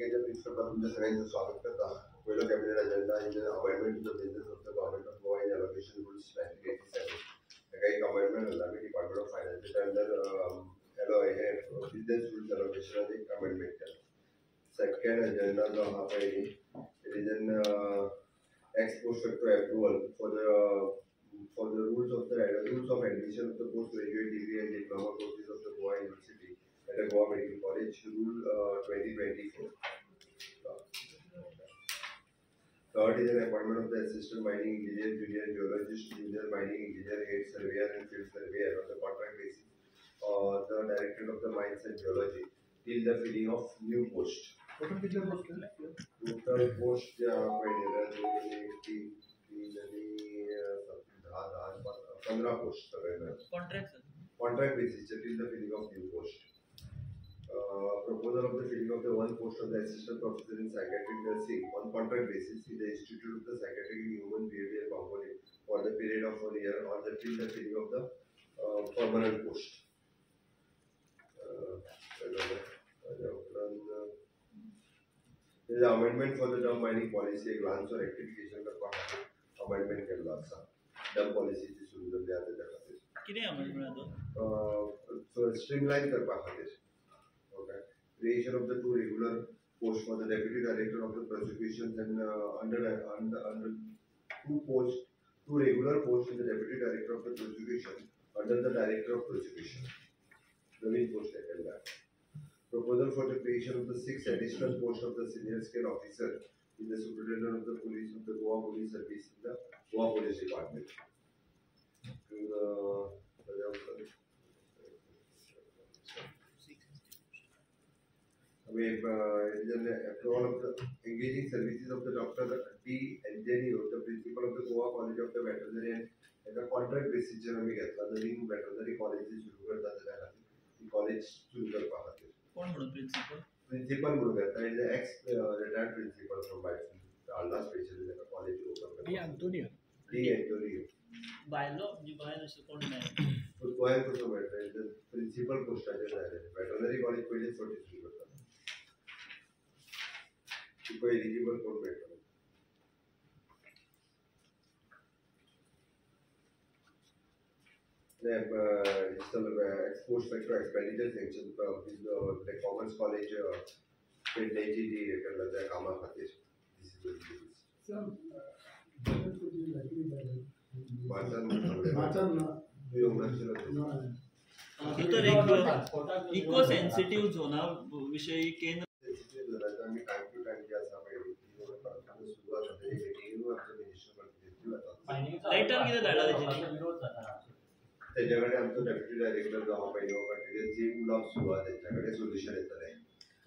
पत्रिकेच्या principal तुमच्या सगळ्यांचं स्वागत करता. पहिलो cabinet agenda in amendment to the business of the government of Goa in allocation rules 1987. काही एक अमेंडमेंट झाला मी डिपार्टमेंट ऑफ फायनान्सच्या अंडर हे बिझनेस रूल्स एलोकेशन एक अमेंडमेंट केला. सेकंड अजेंडा जो हा पयली it is an ex post facto approval for the rules of admission of the postgraduate degree and diploma courses of the Goa University at the Goa Medical College Rule 2024. Third is an appointment of the assistant mining engineer, junior geologist, junior mining engineer, head surveyor and field surveyor on the contract basis. The director of the mines and geology till the filling of new post. Total किती post केले? Total post पहिले 3 आणि 15 post सगळे contract basis till the filling of new post. Proposal of the filling of the one post of the assistant professor in psychiatric nursing on contract basis in the Institute of the Psychiatric and Human Behavior Component for the period of 1 year or the till the filling of the permanent post. The amendment for the dump mining policy एक लहानसो rectification करपाक amendment केल्लो आसा. Dump पॉलिसीची सुरू जाल्ली आसा त्या खातीर. कितें अमेंडमेंट तो? स्ट्रीमलाइन करपा खातीर. Okay. Creation of the two regular posts for the deputy director of the prosecutions and under two regular posts in the deputy director of the prosecution under the director of prosecution. The main post taken that. Proposal for the creation of the 6 additional posts of the senior scale officer in the superintendent of the police of the Goa Police Service in the Goa Police Department. It is an approval of the engaging services of the Dr. D. Engenio, the principal of the Goa College of the Veterinary and the contract basis आम्ही घेतला. नवीन veterinary college सुरू करतात त्या खातीर college सुरू करपा खातीर. कोण म्हणून प्रिन्सिपल म्हणून घेता is ex retired principal from बायफूल आल्ला स्पेशली त्याका कॉलेज ओपन करता. डी एंटोनियो बायलो म्हणजे बायल अशें कोण नाही. तो गोंयांत कसो मेळटा प्रिन्सिपल पोस्टाचेर डायरेक्ट वेटरनरी कॉलेज पयलींच फावटी सुरू करता. तुका एलिजिबल कोण मेळटा. Post factor expenditure sanction the Commerce College पेडणेची जी केला त्या कामा खातीर. इको सेन्सिटिव्ह झोना विषयी केंद्र आम्ही टाइम टू टाइम जे आसा सुरुवात लेटर कितें धाडला तेजेर त्याच्याकडे आमचं डेप्युटी डायरेक्टर जो हा पहिले जी ब्लॉक सुरू आहे त्याच्याकडे सोल्युशन येतले.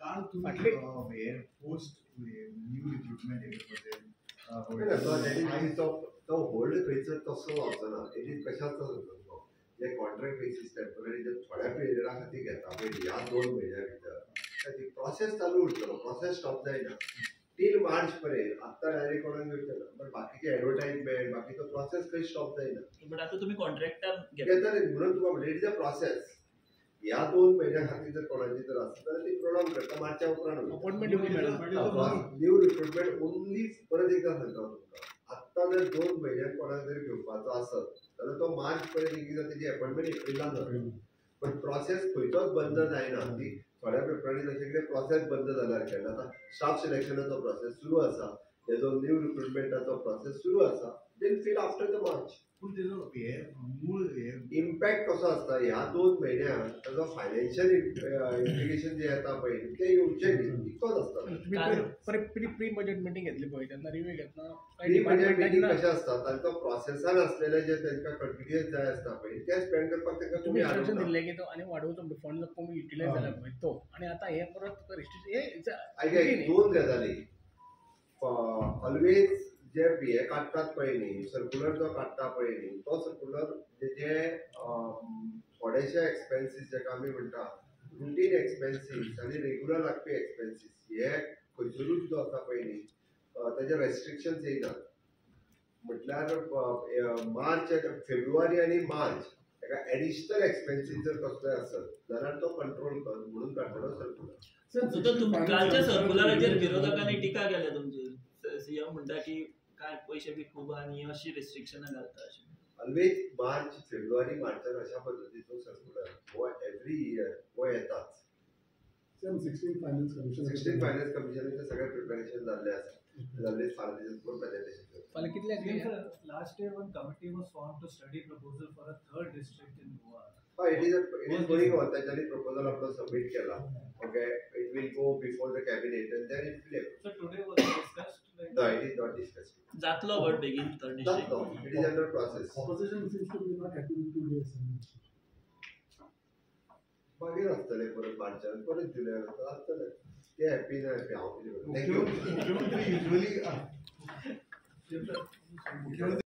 कारण तुम्ही हे पोस्ट न्यू रिक्रुटमेंट तो होल्ड खंयचो तसो वचना. इट इज कशाचो सांगता जे कॉन्ट्रॅक्ट बेसीस टेम्पररी जे थोड्या पिरियडा खातीर घेता पळय ह्या 2 म्हयन्या भितर ती प्रोसेस चालू उरतलो. प्रोसेस स्टॉप जायना टील मार्च पर्यंत. आत्ता डायरेक्ट कोणाक घेतलो पण बाकीचे एडवर्टाइजमेंट बाकीचो प्रोसेस काही स्टॉप जायना. बट आता तुम्ही कॉन्ट्रॅक्टर घेतले म्हणून तुका म्हणले इट इज अ प्रोसेस. ह्या 2 महिन्या खातीर जर कोणाची जर आसत जाल्यार ती प्रोलॉंग करता मार्च्या उपरांत अपॉइंटमेंट न्यू रिक्रुटमेंट ओनली. परत एकदा सांगता तुमकां आत्ता जर 2 म्हयन्याक कोणाक जर घेवपाचो आसत जाल्यार तो मार्च पर्यंत एकदा तेजी अपॉइंटमेंट एप्रिलान जाता. पण प्रोसेस खंयचोच बंद जायना. ती थोड्या पेपरांनी जशें कितें प्रोसेस बंद जाल्यार केन्ना आतां स्टाफ सिलेक्शनाचो प्रोसेस सुरू आसा. तेजो न्यू रिक्रुटमेंटाचो प्रोसेस सुरू आसा. देन फील आफ्टर द मार्च. पूण तेजो मूळ इम्पॅक्ट कसो आसता ह्या 2 म्हयन्यांत ताजो फायनान्शियल इम्प्लिकेशन जे येता पळय ते येवचे इतकोच आसता. प्री बजेट मिटींग घेतली पळय तेन्ना रिव्ह्यू घेतना प्री बजेट मिटींग कशें आसता तांकां प्रोसेसान असलेले जे तांकां कंटिन्युअस जाय आसता पळय ते स्पेंड करपाक तांकां तुम्ही इंस्ट्रक्शन दिल्ले की तो आनी वाडोवचो फंड कमी युटिलायज जाला पळय तो आनी आतां हे परत रिस्ट्रिक्शन 2 गजाली ऑलवेज जे हे काडटात पळय न्ही सर्क्युलर जो काडटा पळय न्ही तो सर्क्युलर जे थोडेशे एक्सपेन्सीस जेका आमी म्हणटा रुटीन एक्सपेन्सीस आनी रेग्युलर लागपी एक्सपेन्सीस हे खंयसरूच जो आसा पळय न्ही तेजे रेस्ट्रिक्शन्स येयनात. म्हटल्यार मार्च फेब्रुवारी आनी मार्च ताका एडिशनल एक्सपेन्सीस जर कसलोय आसत जाल्यार तो कंट्रोल कर म्हणून काडटलो सर्क्युलर. सो तो कालच्या सर्क्युलराचेर विरोधकांनी टिका केल्या तुमचेर. सीएम म्हणटा की काय पैसे बी खूब आणि अशी रिस्ट्रिक्शनां घालता अशी. ऑलवेज मार्च फेब्रुवारी मार्चान अशा पद्दतीचो सर्क्युलर हो एव्हरी इयर हो येताच. 16 फायनान्स कमिशन 16 फायनान्स कमिशनाचे सगळे प्रिपरेशन जाल्ले आसा. जाल्ले फार दीस पूर्ण प्रेझेंटेशन करता. फाल्यां कितल्याक Last year, one committee was formed to study proposal for a third district in Goa. It is going on. त्याच्यानी प्रपोजल आपलो सबमिट केला. Okay, it will go before the cabinet and then it will. So today was it discussed? Like, No, it is not discussed. जातलो but बेगीन third Not district. now. It is under process. Opposition seems to be not happy with 2 days. मागीर आसतले परत मार्चान परत जुलयान आसतले. ते happy ना happy हांव कितें करता. थँक्यू. मुख्यमंत्री युजली